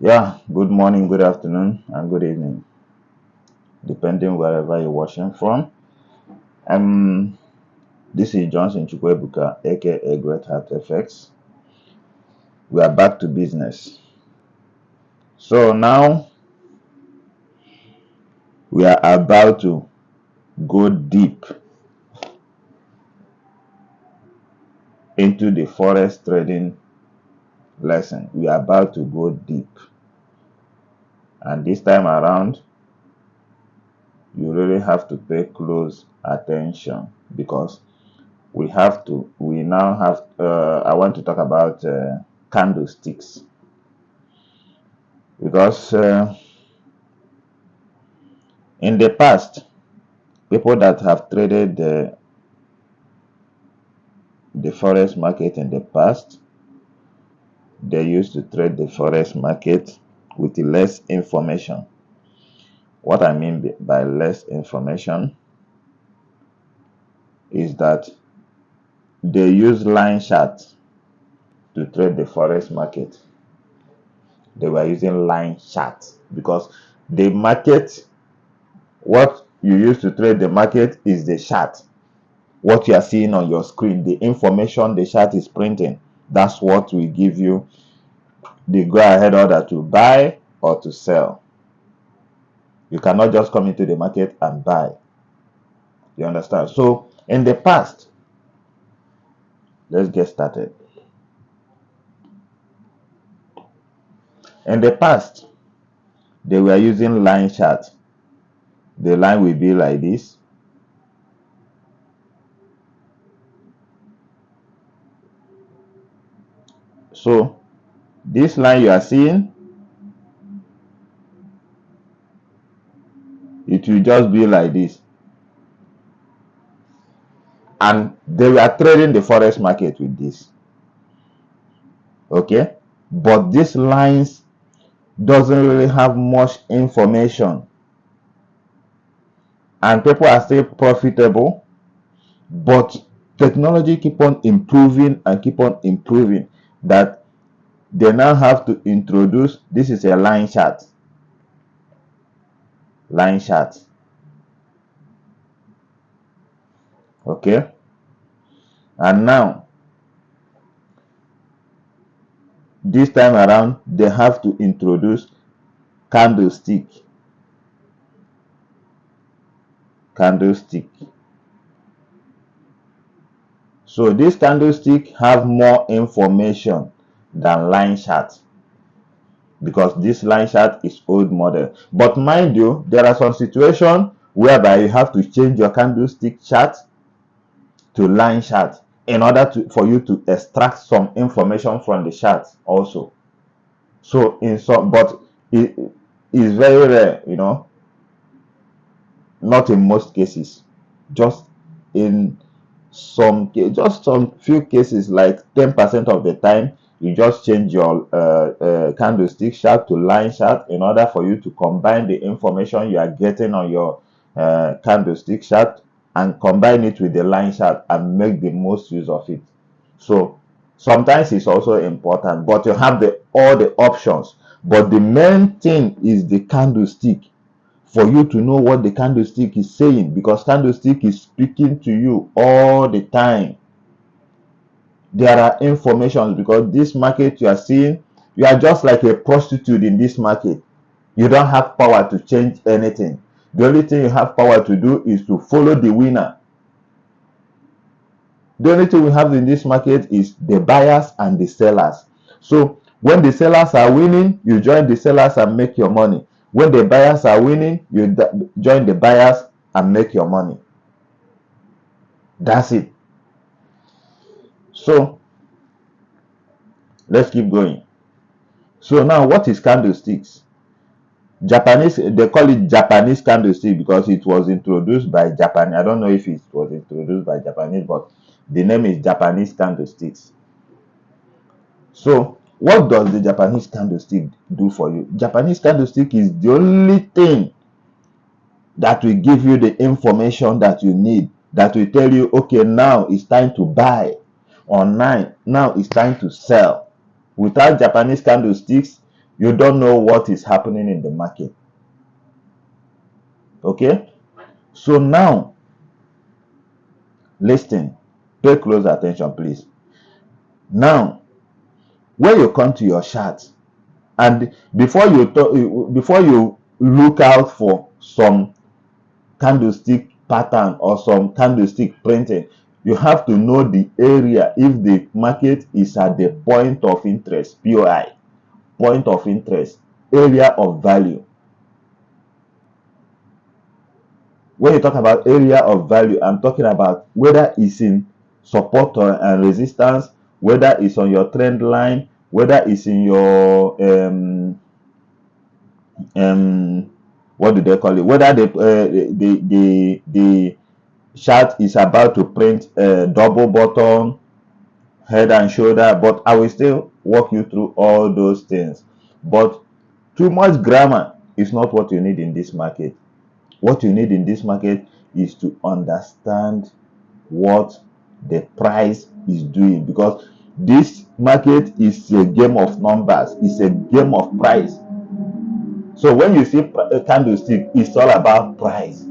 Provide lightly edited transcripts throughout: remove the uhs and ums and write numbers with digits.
Yeah, good morning, good afternoon, and good evening, depending wherever you're watching from. Um, this is Johnson Chukwebuka, aka Great Heart FX. We are back to business. So now we are about to go deep into the forex trading lesson. We are about to go deep, and this time around, you really have to pay close attention because we now have I want to talk about candlesticks because in the past, people that have traded the forex market in the past, they used to trade the forex market with less information. What I mean by less information is that they use line charts to trade the forex market. They were using line charts because the market, what you use to trade the market is the chart. What you are seeing on your screen, the information the chart is printing, that's what will give you the go ahead order to buy or to sell. You cannot just come into the market and buy. You understand? So in the past, let's get started. In the past, they were using line chart. The line will be like this. So this line you are seeing, it will just be like this. And they were trading the forex market with this. Okay? But these lines doesn't really have much information. And people are still profitable, but technology keep on improving and keep on improving, that they now have to introduce, this is a line chart. Okay, and now this time around they have to introduce candlestick. So this candlestick have more information than line chart, because this line chart is old model. But mind you, there are some situations whereby you have to change your candlestick chart to line chart in order for you to extract some information from the chart also. So in some, but it is very rare, not in most cases, just in just some few cases, like 10% of the time, you just change your candlestick chart to line chart in order for you to combine the information you are getting on your candlestick chart and combine it with the line chart and make the most use of it. So sometimes it's also important, but you have all the options. But the main thing is the candlestick, for you to know what the candlestick is saying, because candlestick is speaking to you all the time. There are informations, because this market you are seeing, you are just like a prostitute in this market. You don't have power to change anything. The only thing you have power to do is to follow the winner. The only thing we have in this market is the buyers and the sellers. So when the sellers are winning, you join the sellers and make your money. When the buyers are winning, you join the buyers and make your money. That's it. So let's keep going. So now, what is candlesticks? Japanese, they call it Japanese candlestick because it was introduced by Japan. I don't know if it was introduced by Japanese, but the name is Japanese candlesticks. So what does the Japanese candlestick do for you? Japanese candlestick is the only thing that will give you the information that you need, that will tell you, okay, now it's time to buy, or now it's time to sell. Without Japanese candlesticks, You don't know what is happening in the market. Okay? So now, listen, pay close attention, please. Now, when you come to your chart, and before you look out for some candlestick pattern or some candlestick printing, you have to know the area. If the market is at the point of interest, POI, point of interest, area of value. When you talk about area of value, I'm talking about whether it's in support and resistance, whether it's on your trend line, whether it's in your what do they call it, whether the chart is about to print a double bottom, head and shoulder. But I will still walk you through all those things. But too much grammar is not what you need in this market. What you need in this market is to understand what the price is doing, because this market is a game of numbers, it's a game of price. So when you see a candlestick, it's all about price.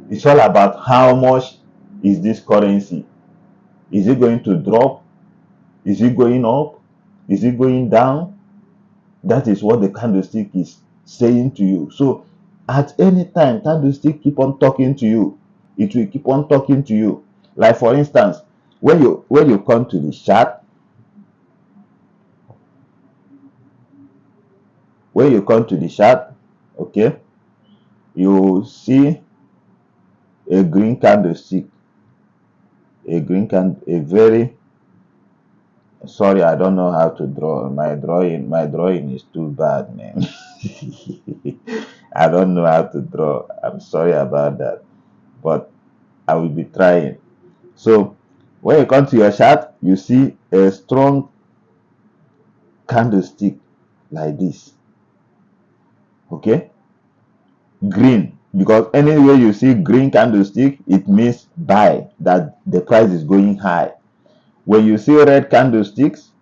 It's all about how much is this currency. Is it going to drop? Is it going up? Is it going down? That is what the candlestick is saying to you. So at any time, candlestick keep on talking to you. It will keep on talking to you. Like for instance, when you come to the chart, when you come to the chart, okay, you see a green candlestick, a very, sorry, I don't know how to draw. My drawing is too bad, man. I don't know how to draw. I'm sorry about that, but I will be trying. So when you come to your chart, you see a strong candlestick like this. Okay, green, because anywhere you see green candlestick, it means buy, that the price is going high. When you see red candlesticks,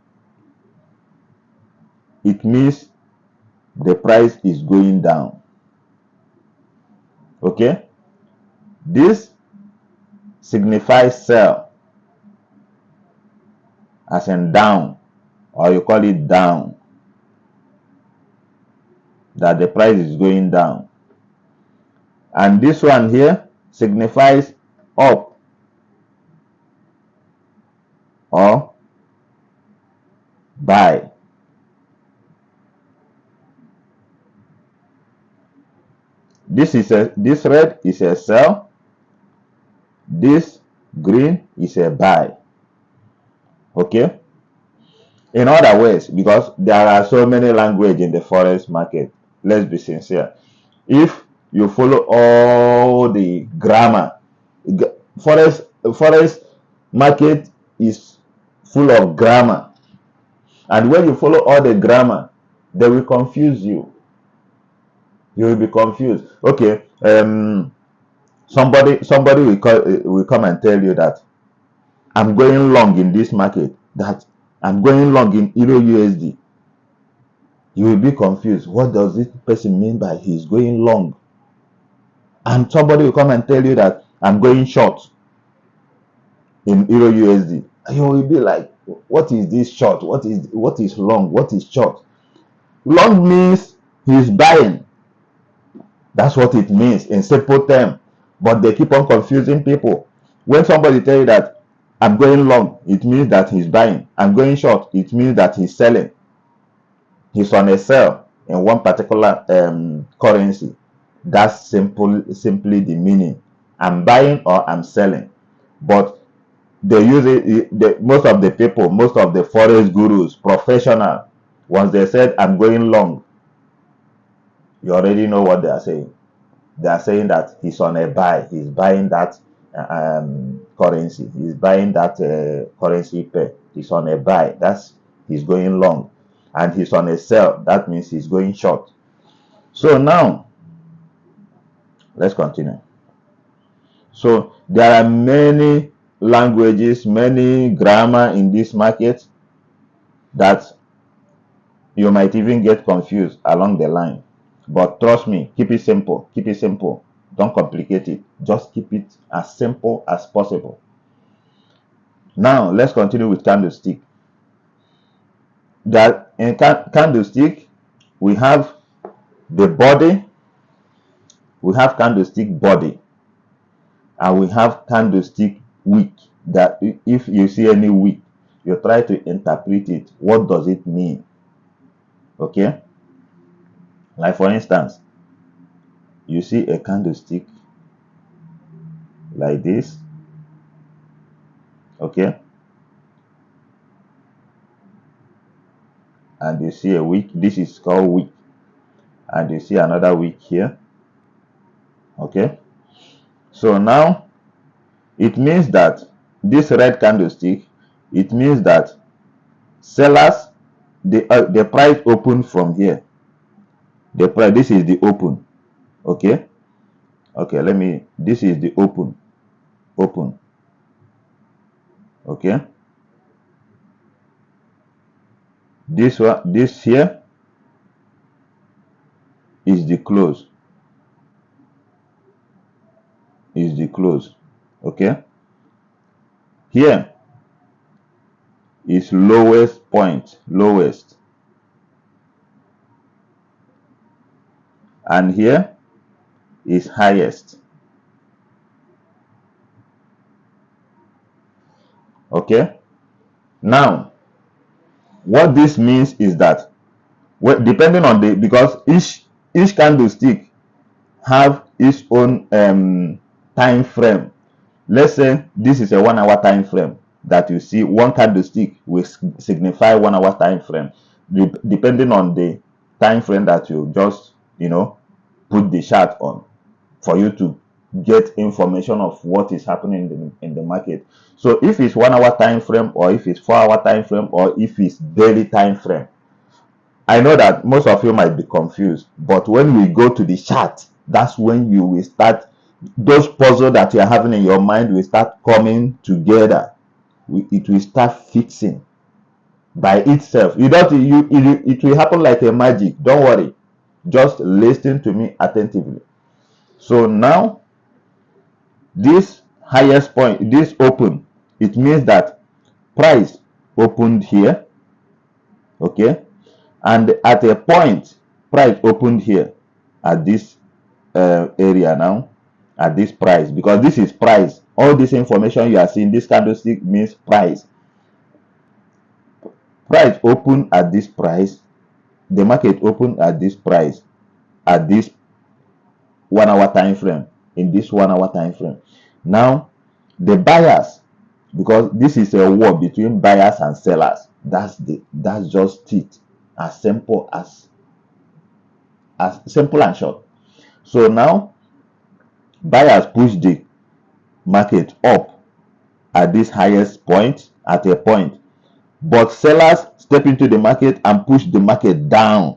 it means the price is going down. Okay, this signifies sell, as in down, or you call it down, that the price is going down. And this one here signifies up or buy. This red is a sell, this green is a buy. Okay, in other words, because there are so many language in the forex market, let's be sincere. If you follow all the grammar, forex market is full of grammar, and when you follow all the grammar, they will confuse you. You will be confused. Okay, somebody will come and tell you that I'm going long in this market, that I'm going long in Euro USD. You will be confused. What does this person mean by he's going long? And somebody will come and tell you that I'm going short in Euro USD. And you will be like, what is this short? What is long? What is short? Long means he's buying. That's what it means in simple terms. But they keep on confusing people. When somebody tell you that I'm going long, it means that he's buying. I'm going short, it means that he's selling. He's on a sell in one particular currency. That's simply the meaning. I'm buying or I'm selling. But they use it, most of the people, most of the forex gurus, professional, once they said I'm going long, you already know what they are saying. They are saying that he's on a buy. He's buying that currency. He's buying that currency pair. He's on a buy. That's he's going long, and he's on a sell. That means he's going short. So now let's continue. So there are many languages, many grammar in this market that You might even get confused along the line. But trust me, keep it simple. Keep it simple. Don't complicate it. Just keep it as simple as possible. Now, let's continue with candlestick. That in candlestick, we have the body, we have candlestick body, and we have candlestick wick. That if you see any wick, you try to interpret it. What does it mean? Okay? Like for instance, you see a candlestick like this, okay? And you see a wick. This is called wick. And you see another wick here, okay? So now it means that this red candlestick, it means that sellers, the price opened from here. The price, this is the open, okay? Okay, this is the open, okay? This one, this here is the close, okay? Here is lowest point, lowest, and here is highest, okay? Now what this means is that, well, depending on the, because each candlestick have its own time frame. Let's say this is a 1 hour time frame that you see. One candlestick will signify 1 hour time frame, depending on the time frame that you just put the chart on, for you to get information of what is happening in the market. So if it's 1 hour time frame, or if it's 4 hour time frame, or if it's daily time frame, I know that most of you might be confused, but when we go to the chart, that's when you will start, those puzzles that you are having in your mind will start coming together. It will start fixing by itself. It will happen like a magic. Don't worry. Just listen to me attentively. So now, this highest point, this open, it means that price opened here, okay? And at a point, price opened here at this area now, at this price, because this is price. All this information you are seeing, this candlestick means price. Price opened at this price. The market opened at this price, at this 1 hour time frame, in this 1 hour time frame. Now, the buyers, because this is a war between buyers and sellers. That's just it. As simple and short. So now, buyers push the market up at this highest point, at a point, but sellers step into the market and push the market down.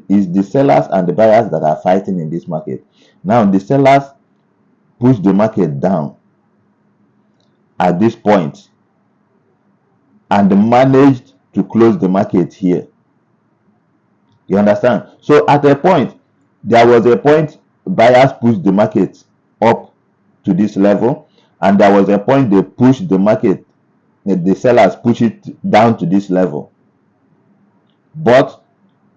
It's the sellers and the buyers that are fighting in this market. Now the sellers push the market down at this point and managed to close the market here. You understand? So at a point, there was a point buyers pushed the market up to this level, and there was a point they pushed the market, the sellers push it down to this level. But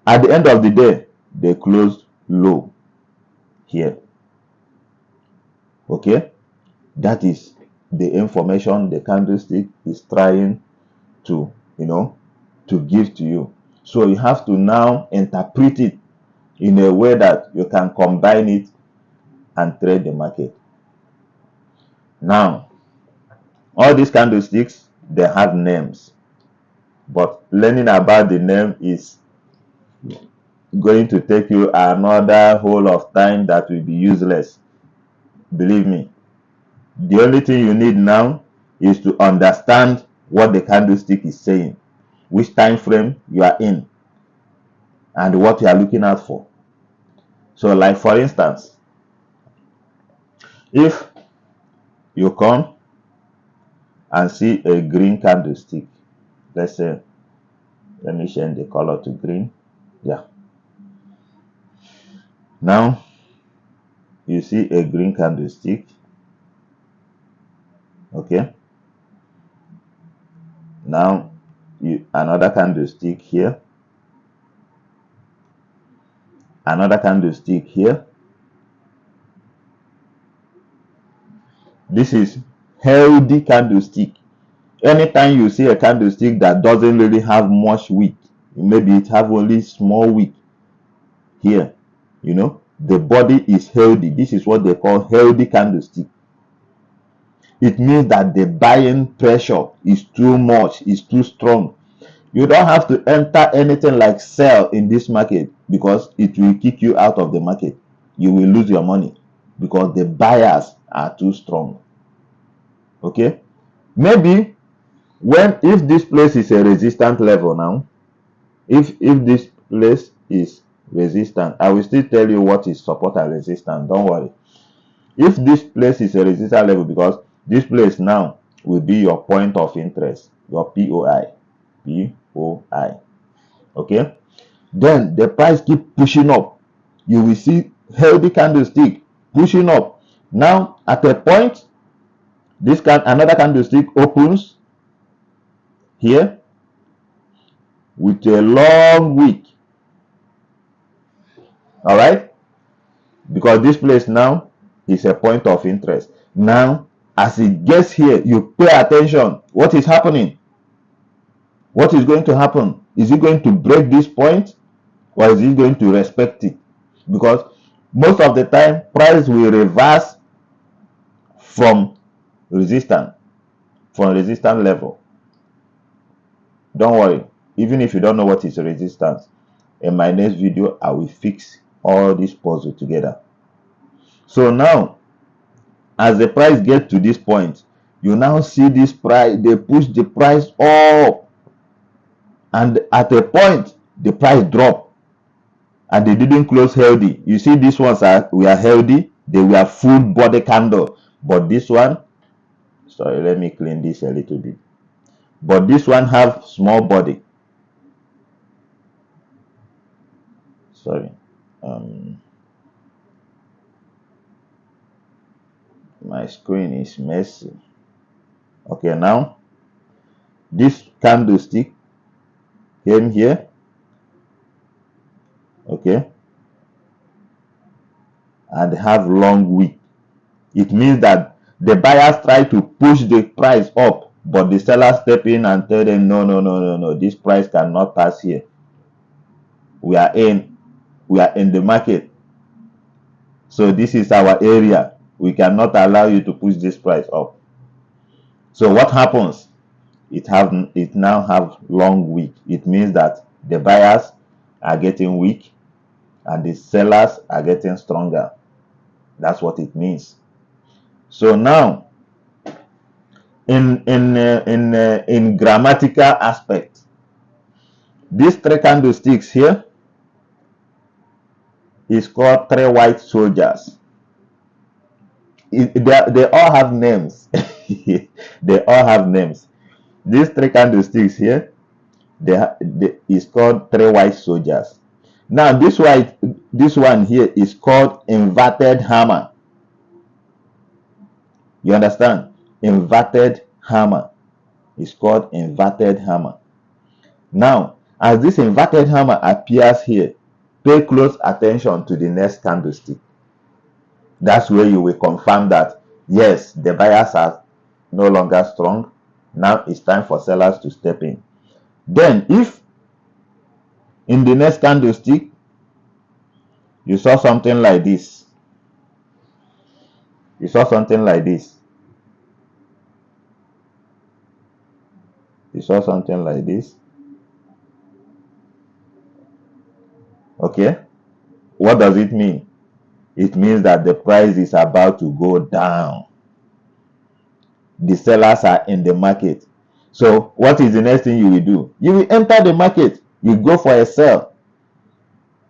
at the end of the day, they closed low here. Okay? That is the information the candlestick is trying to, to give to you. So you have to now interpret it in a way that you can combine it and trade the market. Now, all these candlesticks, they have names, but learning about the name is going to take you another whole of time that will be useless. Believe me. The only thing you need now is to understand what the candlestick is saying, which time frame you are in, and what you are looking out for. So, like for instance, if you come and see a green candlestick, let's say Let me change the color to green. Yeah. Now you see a green candlestick. Okay. Now another candlestick here. Another candlestick here. This is healthy candlestick. Anytime you see a candlestick that doesn't really have much wick, maybe it have only small wick here, the body is healthy. This is what they call healthy candlestick. It means that the buying pressure is too much, is too strong. You don't have to enter anything like sell in this market, because it will kick you out of the market. You will lose your money because the buyers are too strong. Okay, maybe if this place is a resistant level now, if this place is resistant, I will still tell you what is support and resistance. Don't worry. If this place is a resistance level, because this place now will be your point of interest, your POI. Okay, then the price keep pushing up. You will see healthy candlestick pushing up. Now at a point, another candlestick opens here with a long wick. All right, because this place now is a point of interest. Now as it gets here, you pay attention. What is happening? What is going to happen? Is it going to break this point, or is it going to respect it? Because most of the time price will reverse from resistance level. Don't worry, even if you don't know what is resistance, in my next video I will fix all this puzzle together. So now as the price gets to this point, you now see this price, they push the price up, and at a point the price drop, and they didn't close healthy. You see, these ones were healthy, they were full body candle, but this one, sorry, let me clean this a little bit, but this one have small body. Sorry, my screen is messy. Okay, now this candlestick came here. Okay, and have long wick. It means that the buyers try to push the price up, but the sellers step in and tell them, no, no, no, no, no, this price cannot pass here. We are in the market, so this is our area. We cannot allow you to push this price up. So what happens? It now have long wick. It means that the buyers are getting weak and the sellers are getting stronger. That's what it means. So now, in grammatical aspect, these three candlesticks here is called three white soldiers. They all have names. They all have names. These three candlesticks here, is called three white soldiers. Now this one here is called inverted hammer. You understand? Inverted hammer is called inverted hammer. Now, as this inverted hammer appears here, pay close attention to the next candlestick. That's where you will confirm that yes, the buyers are no longer strong. Now it's time for sellers to step in. Then if in the next candlestick you saw something like this, you saw something like this, you saw something like this, okay, what does it mean? It means that the price is about to go down. The sellers are in the market. So what is the next thing you will do? You will enter the market. You go for a sell.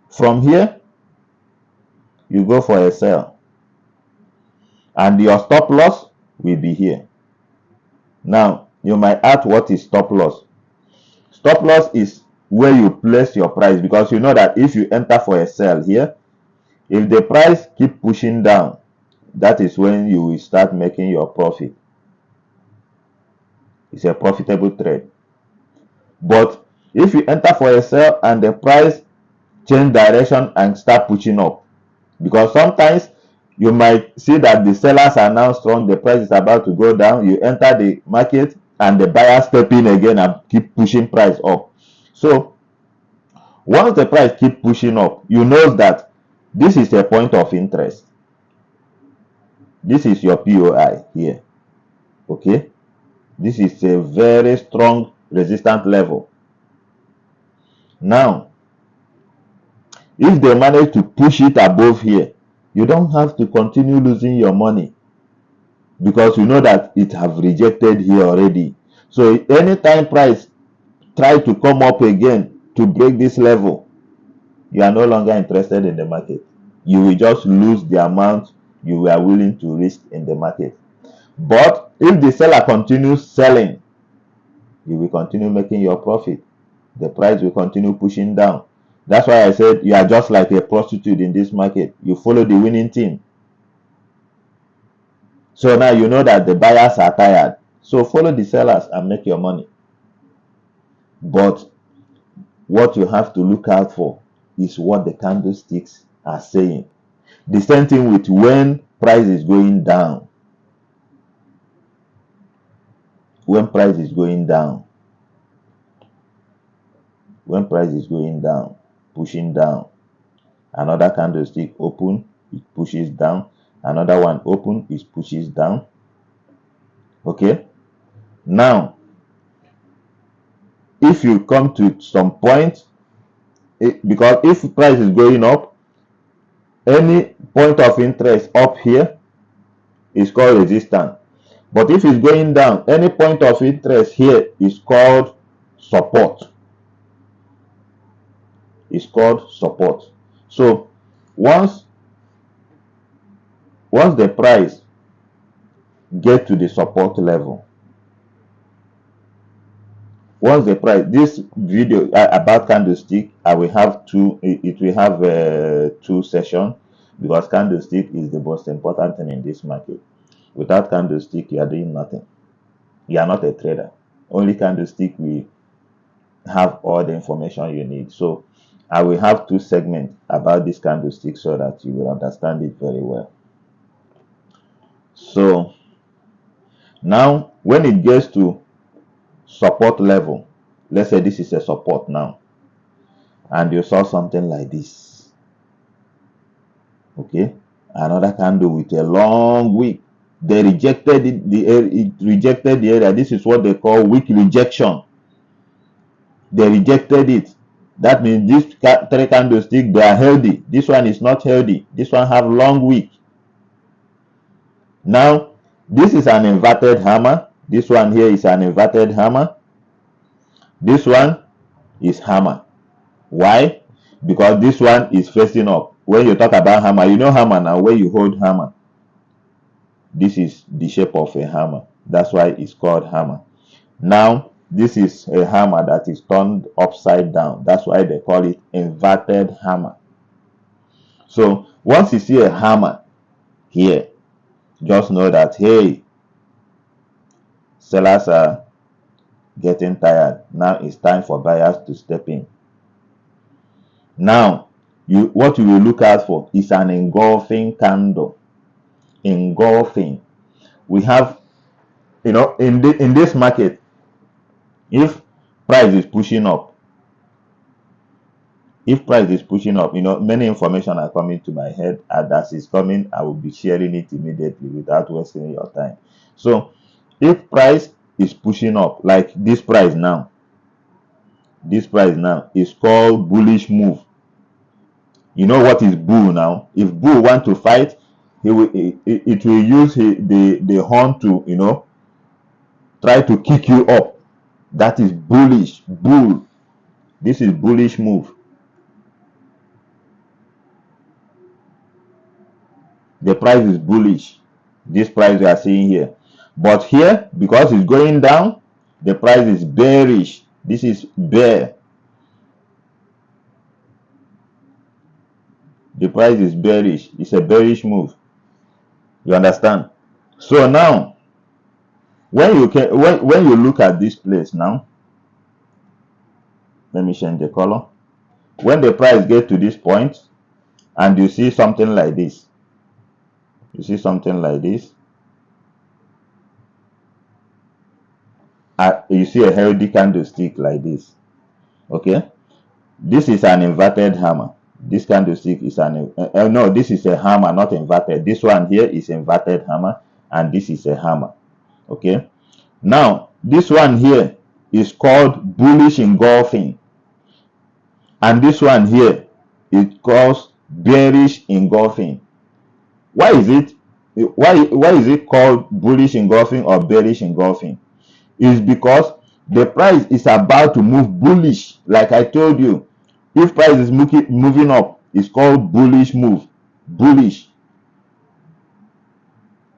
From here, you go for a sell. And your stop loss will be here. Now, you might ask, what is stop loss? Stop loss is where you place your price, because you know that if you enter for a sell here, if the price keep pushing down, that is when you will start making your profit. It's a profitable trade. But if you enter for a sell and the price change direction and start pushing up, because sometimes you might see that the sellers are now strong, the price is about to go down, you enter the market and the buyer step in again and keep pushing price up. So once the price keep pushing up, you know that this is a point of interest. This is your POI here. Okay, this is a very strong resistance level. Now if they manage to push it above here, you don't have to continue losing your money, because you know that it have rejected here already. So anytime price try to come up again to break this level, you are no longer interested in the market. You will just lose the amount you were willing to risk in the market. But if the seller continues selling, you will continue making your profit. The price will continue pushing down. That's why I said you are just like a prostitute in this market. You follow the winning team. So now you know that the buyers are tired. So follow the sellers and make your money. But what you have to look out for is what the candlesticks are saying. The same thing with when price is going down. When price is going down. When price is going down, pushing down. Another candlestick open, it pushes down. Another one open, it pushes down. Okay. Now, if you come to some point, because if price is going up, any point of interest up here is called resistance. But if it's going down, any point of interest here is called support. It's called support. So once the price get to the support level, once the price, this video about candlestick, I will have two, it will have two sessions, because candlestick is the most important thing in this market. Without candlestick, you are doing nothing. You are not a trader. Only candlestick will have all the information you need. So I will have two segments about this candlestick so that you will understand it very well. So now when it gets to support level, let's say this is a support now, and you saw something like this. Okay, another candle with a long wick. They rejected it, it rejected the area. This is what they call wick rejection. They rejected it. That means these three candlesticks, they are healthy. This one is not healthy. This one have long wick. Now this is an inverted hammer. This one here is an inverted hammer. This one is hammer. Why? Because this one is facing up. When you talk about hammer, you know hammer now, where you hold hammer. This is the shape of a hammer. That's why it's called hammer. Now this is a hammer that is turned upside down. That's why they call it inverted hammer. So once you see a hammer here, just know that, hey, sellers are getting tired. Now it's time for buyers to step in. Now what you will look out for is an engulfing candle. Engulfing. We have, in this market, if price is pushing up, many information are coming to my head, and as it's coming, I will be sharing it immediately without wasting your time. So if price is pushing up, like this price now is called bullish move. You know what is bull now? If bull want to fight, it will use the horn to try to kick you up. That is bullish. Bull. This is bullish move. The price is bullish. This price we are seeing here. But here, because it's going down, the price is bearish. This is bear. The price is bearish. It's a bearish move. You understand? So now, when you look at this place now, let me change the color. When the price get to this point and you see something like this, you see something like this, you see a healthy candlestick like this. Okay, this is an inverted hammer. This candlestick is an no, this is a hammer, not inverted. This one here is inverted hammer, and this is a hammer. Okay, now this one here is called bullish engulfing, and this one here it calls bearish engulfing. Why is it why is it called bullish engulfing or bearish engulfing? Is because the price is about to move bullish. Like I told you, if price is moving up, it's called bullish move, bullish,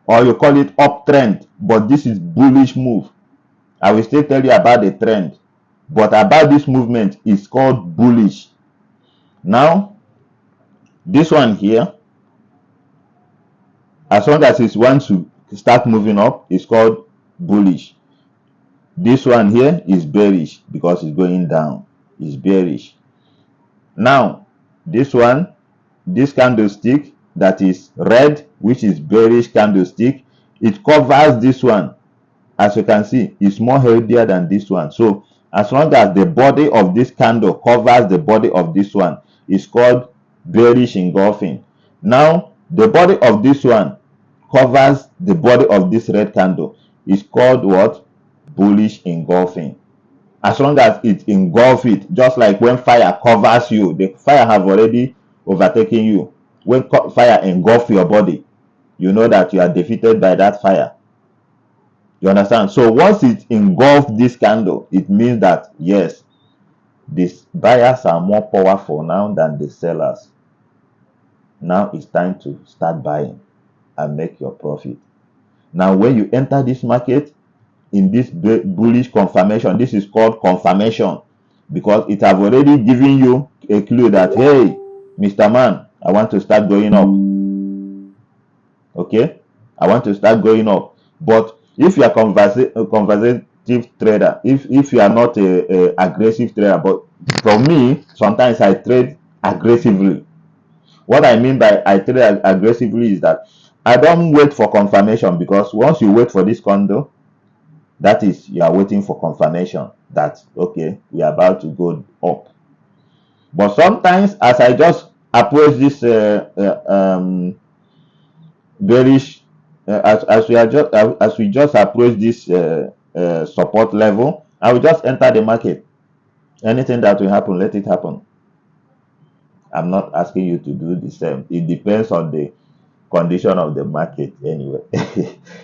or you call it uptrend, but this is bullish move. I will still tell you about the trend, but about this movement is called bullish. Now this one here, as long as it wants to start moving up, it's called bullish. This one here is bearish because it's going down, it's bearish. Now this one, this candlestick that is red, which is bearish candlestick, it covers this one. As you can see, it's more healthier than this one. So as long as the body of this candle covers the body of this one, it's called bearish engulfing. Now the body of this one covers the body of this red candle, is called what? Bullish engulfing. As long as it engulfs it, just like when fire covers you, the fire have already overtaken you. When fire engulfs your body, you know that you are defeated by that fire. You understand? So once it engulfs this candle, it means that yes, these buyers are more powerful now than the sellers. Now it's time to start buying and make your profit. Now when you enter this market in this bullish confirmation, this is called confirmation, because it have already given you a clue that, hey, Mr. Man, I want to start going up. Okay, I want to start going up. But if you are a conservative trader, if you are not a aggressive trader, but for me, sometimes I trade aggressively. What I mean by I trade aggressively is that I don't wait for confirmation, because once you wait for this candle, that is, you are waiting for confirmation that okay, we are about to go up. But sometimes, as I just approach this bearish, as we just approach this support level, I will just enter the market. Anything that will happen, let it happen. I'm not asking you to do the same. It depends on the condition of the market anyway.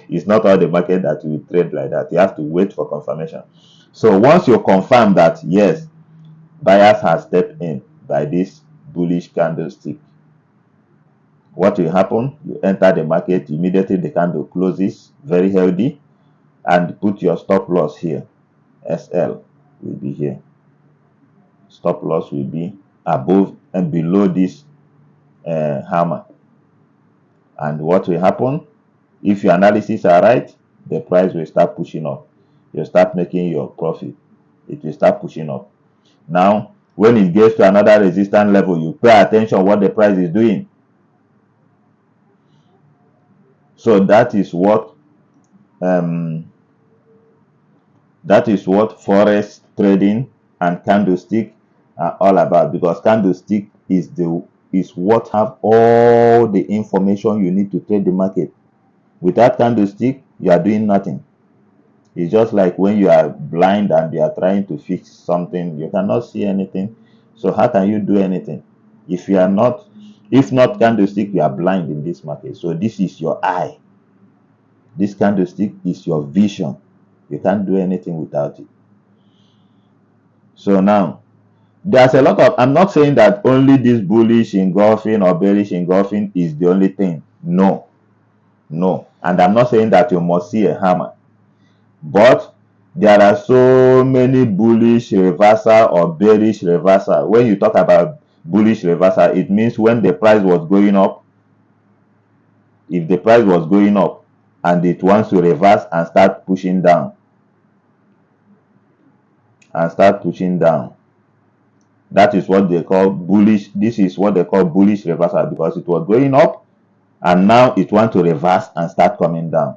It's not all the market that will trade like that. You have to wait for confirmation. So once you confirm that yes, buyers have stepped in by this bullish candlestick, what will happen? You enter the market immediately. The candle closes very healthy, and put your stop loss here. SL will be here. Stop loss will be above and below this hammer. And what will happen? If your analysis are right, the price will start pushing up. You'll start making your profit. It will start pushing up. Now, when it gets to another resistance level, you pay attention what the price is doing. So that is what forex trading and candlestick are all about, because candlestick is what have all the information you need to trade the market. Without candlestick, you are doing nothing. It's just like when you are blind and you are trying to fix something, you cannot see anything. So how can you do anything? If not candlestick, you are blind in this market. So this is your eye. This candlestick is your vision. You can't do anything without it. So now, there's a lot of, I'm not saying that only this bullish engulfing or bearish engulfing is the only thing. No. And I'm not saying that you must see a hammer. But there are so many bullish reversal or bearish reversal. When you talk about bullish reversal, it means when the price was going up, if the price was going up and it wants to reverse and start pushing down, that is what they call bullish. This is what they call bullish reversal, because it was going up and now it wants to reverse and start coming down.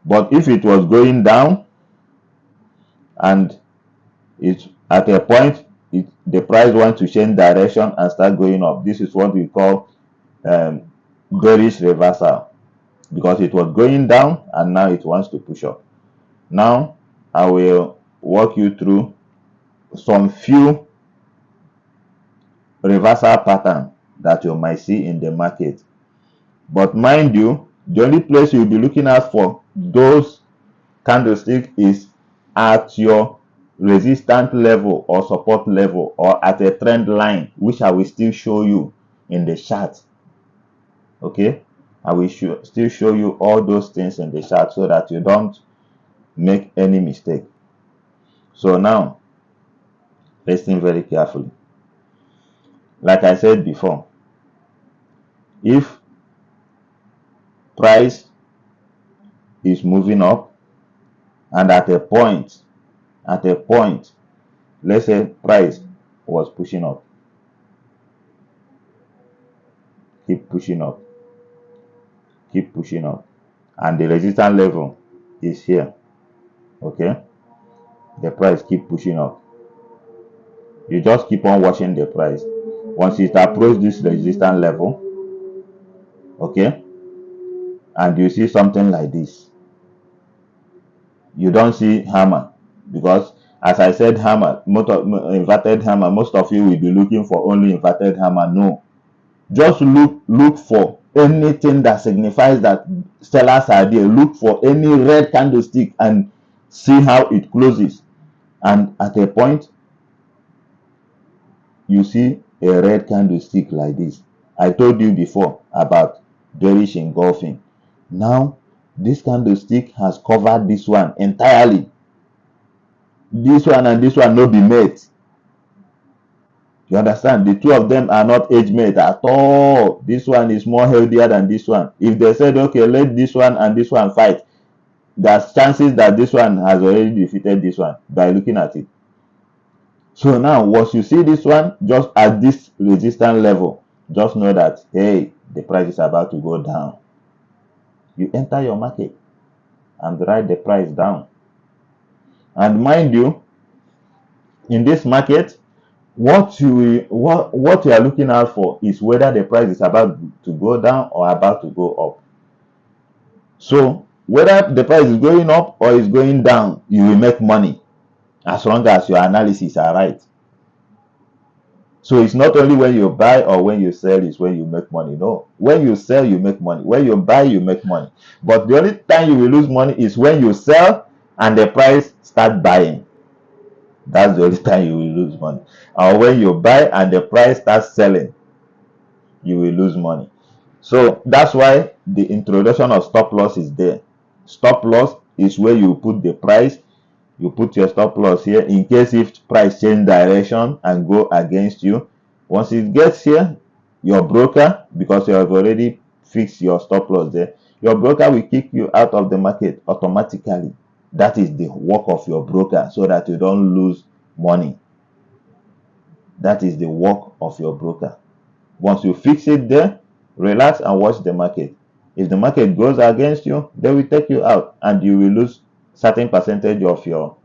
But if it was going down and it's at a point, the price wants to change direction and start going up, this is what we call bearish reversal, because it was going down and now it wants to push up. Now I will walk you through some few reversal pattern that you might see in the market. But mind you, the only place you'll be looking out for those candlestick is at your resistance level or support level, or at a trend line, which I will still show you in the chart. Okay, I will still show you all those things in the chart so that you don't make any mistake. So now listen very carefully. Like I said before, if price is moving up and at a point, let's say price was pushing up, keep pushing up, and the resistance level is here. Okay, the price keep pushing up. You just keep on watching the price. Once it approaches this resistance level, okay, and you see something like this, you don't see hammer, because as I said, hammer, inverted hammer, most of you will be looking for only inverted hammer. No, just look for anything that signifies that sellers are there. Look for any red candlestick and see how it closes. And at a point, you see a red candlestick like this. I told you before about bearish engulfing. Now this candlestick has covered this one entirely. This one and this one no be mate. You understand? The two of them are not age mate at all. This one is more healthier than this one. If they said, okay, let this one and this one fight, there's chances that this one has already defeated this one by looking at it. So now, once you see this one just at this resistance level, just know that, hey, the price is about to go down. You enter your market and write the price down. And mind you, in this market, what you are looking out for is whether the price is about to go down or about to go up. So whether the price is going up or is going down, you will make money as long as your analysis are right. So it's not only when you buy or when you sell is when you make money. No, when you sell you make money, when you buy you make money. But the only time you will lose money is when you sell and the price start buying. That's the only time you will lose money. Or when you buy and the price starts selling, you will lose money. So that's why the introduction of stop loss is there. Stop loss is where you put the price. You put your stop loss here in case if price change direction and go against you. Once it gets here, your broker, because you have already fixed your stop loss there, your broker will kick you out of the market automatically. That is the work of your broker, so that you don't lose money. That is the work of your broker. Once you fix it there, relax and watch the market. If the market goes against you, they will take you out and you will lose certain percentage of your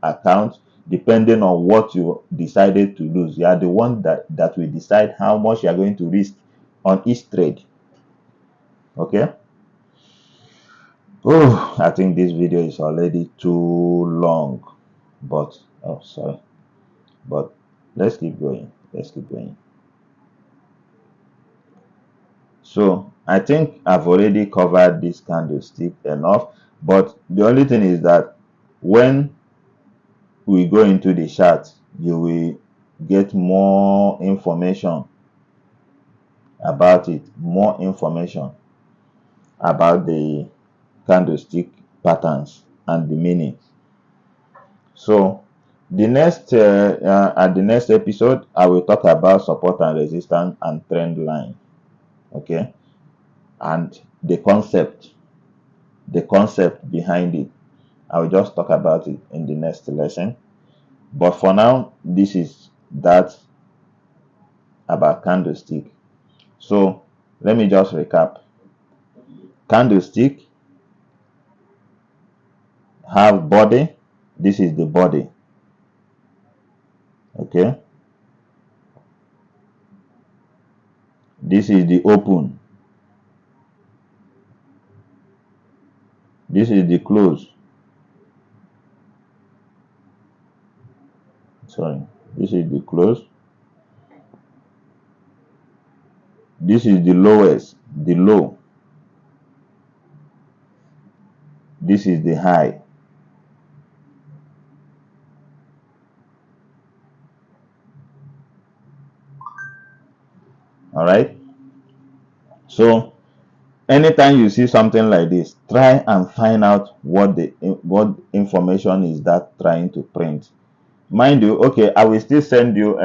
account depending on what you decided to lose. You are the one that will decide how much you are going to risk on each trade. Okay. Oh, I think this video is already too long, but but let's keep going. So I think I've already covered this candlestick enough, but the only thing is that when we go into the chart, you will get more information about it, more information about the candlestick patterns and the meaning. So At the next episode, I will talk about support and resistance and trend line. Okay, and the concept behind it. I will just talk about it in the next lesson. But for now, this is that about candlestick. So let me just recap. Candlestick have body. This is the body. Okay. This is the open. This is the close. Sorry. This is the close. This is the lowest, the low. This is the high. All right. So anytime you see something like this, try and find out what information is that trying to print. Mind you, okay, I will still send you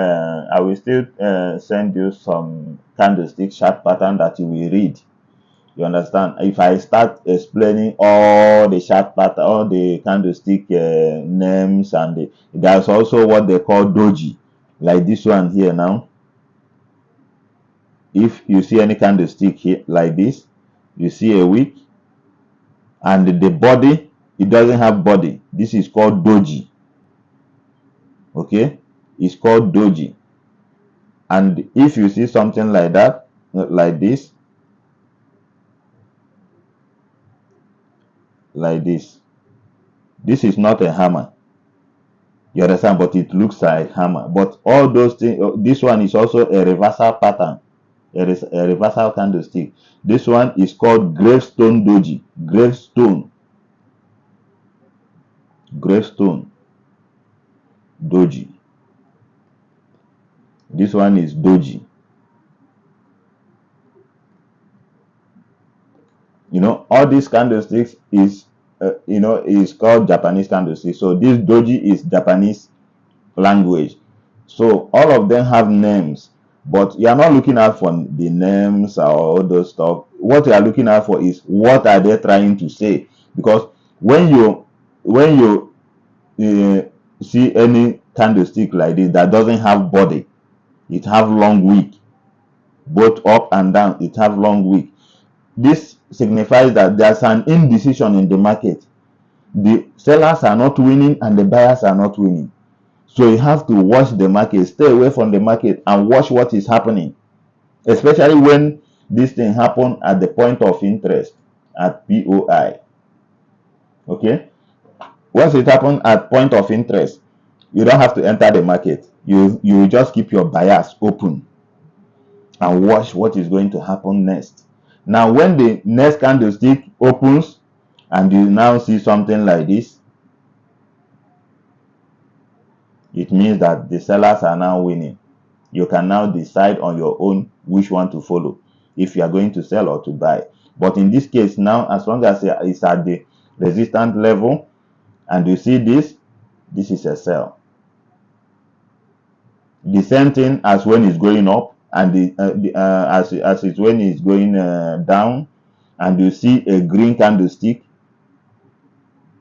some candlestick chart pattern that you will read. You understand? If I start explaining all the chart pattern, all the candlestick names, and there's also what they call doji, like this one here now. If you see any candlestick here like this, you see a wick, and the body, it doesn't have body. This is called doji. Okay, it's called doji. And if you see something like that, like this, this is not a hammer. You understand? But it looks like hammer. But all those things, this one is also a reversal pattern. It is a reversal candlestick. This one is called gravestone doji. Gravestone doji. This one is doji. All these candlesticks is called Japanese candlestick. So this doji is Japanese language. So all of them have names, but you are not looking out for the names or all those stuff. What you are looking out for is what are they trying to say. Because when you see any candlestick like this that doesn't have body, it have long wick, both up and down. It have long wick. This signifies that there's an indecision in the market. The sellers are not winning and the buyers are not winning. So you have to watch the market, stay away from the market and watch what is happening, especially when this thing happen at the point of interest, at POI. Okay, once it happen at point of interest, you don't have to enter the market. You just keep your bias open and watch what is going to happen next. Now when the next candlestick opens and you now see something like this, it means that the sellers are now winning. You can now decide on your own which one to follow, if you are going to sell or to buy. But in this case now, as long as it's at the resistance level and you see this is a sell. The same thing as when it's going up, and as it's when it's going down, and you see a green candlestick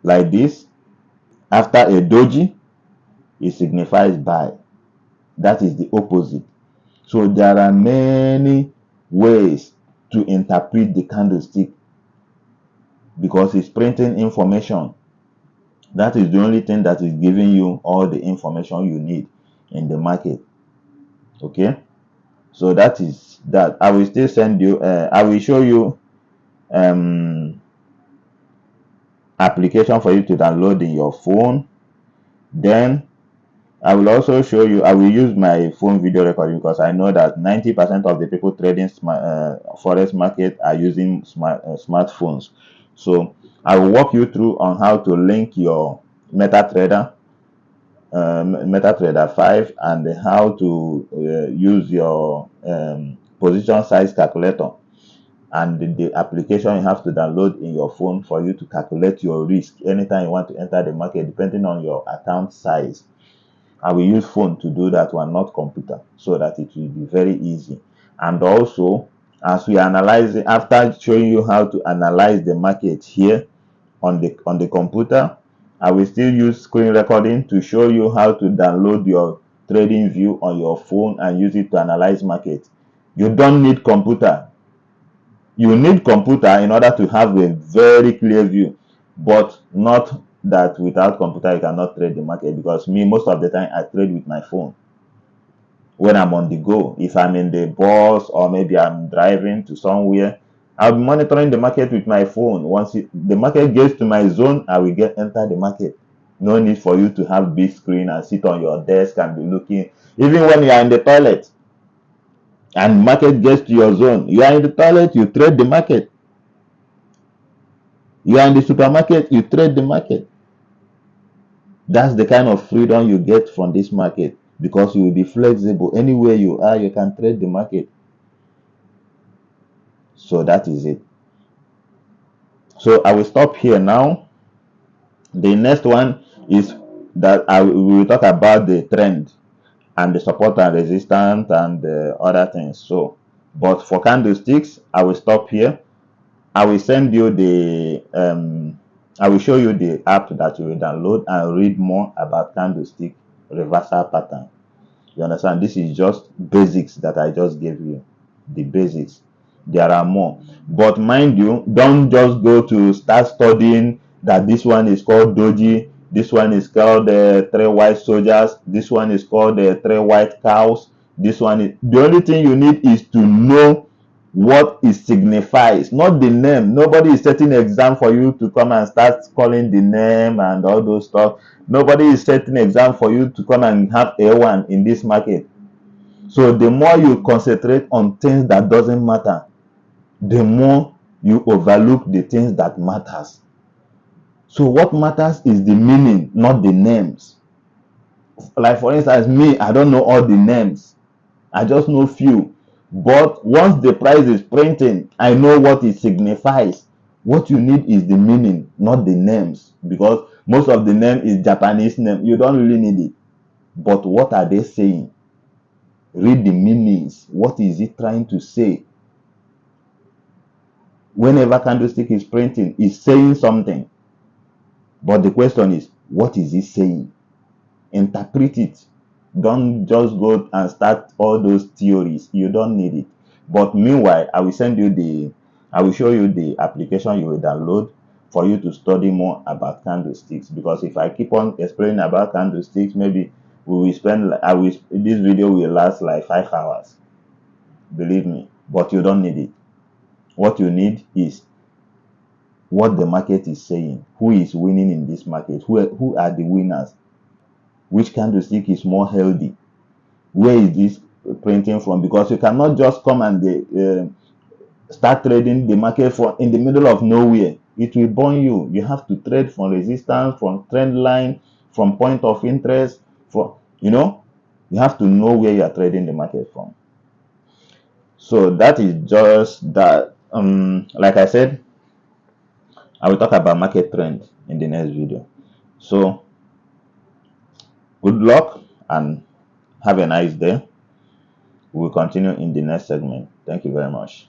like this after a doji, it signifies buy. That is the opposite. So there are many ways to interpret the candlestick because it's printing information. That is the only thing that is giving you all the information you need in the market. Okay, so that is that. I will still send you I will show you application for you to download in your phone. Then I will also show you, I will use my phone video recording because I know that 90% of the people trading forex market are using smartphones. So I will walk you through on how to link your MetaTrader 5, and how to use your position size calculator, and the application you have to download in your phone for you to calculate your risk anytime you want to enter the market, depending on your account size. I will use phone to do that one, not computer, so that it will be very easy. And also, as we analyze it, after showing you how to analyze the market here on the computer, I will still use screen recording to show you how to download your trading view on your phone and use it to analyze market. You don't need computer. You need computer in order to have a very clear view, but not that without computer you cannot trade the market, because me, most of the time I trade with my phone when I'm on the go. If I'm in the bus or maybe I'm driving to somewhere, I'll be monitoring the market with my phone. Once the market gets to my zone, I will enter the market. No need for you to have big screen and sit on your desk and be looking. Even when you are in the toilet and market gets to your zone, you are in the toilet, you trade the market. You are in the supermarket, you trade the market. That's the kind of freedom you get from this market, because you will be flexible. Anywhere you are, you can trade the market. So that is it. So I will stop here now. The next one is that we will talk about the trend and the support and resistance and other things. So, but for candlesticks, I will stop here. I will send you the I will show you the app that you will download and read more about candlestick reversal pattern. You understand? This is just basics that I just gave you. The basics. There are more. But mind you, don't just go to start studying that this one is called Doji, this one is called three white soldiers, this one is called three white cows. This one is, the only thing you need is to know what it signifies, not the name. Nobody is setting exam for you to come and start calling the name and all those stuff. Nobody is setting exam for you to come and have A1 in this market. So the more you concentrate on things that doesn't matter, the more you overlook the things that matters. So what matters is the meaning, not the names. Like for instance, me, I don't know all the names. I just know few. But once the price is printing, I know what it signifies. What you need is the meaning, not the names. Because most of the name is Japanese name. You don't really need it. But what are they saying? Read the meanings. What is it trying to say? Whenever candlestick is printing, it's saying something. But the question is, what is it saying? Interpret it. Don't just go and start all those theories. You don't need it. But meanwhile, I will show you the application you will download for you to study more about candlesticks. Because if I keep on explaining about candlesticks, maybe this video will last like 5 hours. Believe me. But you don't need it. What you need is what the market is saying. Who is winning in this market? Who are the winners? Which candlestick is more healthy? Where is this printing from? Because you cannot just come and start trading the market in the middle of nowhere. It will burn you. You have to trade from resistance, from trend line, from point of interest. You have to know where you are trading the market from. So that is just that. Like I said, I will talk about market trend in the next video. So good luck and have a nice day. We will continue in the next segment. Thank you very much.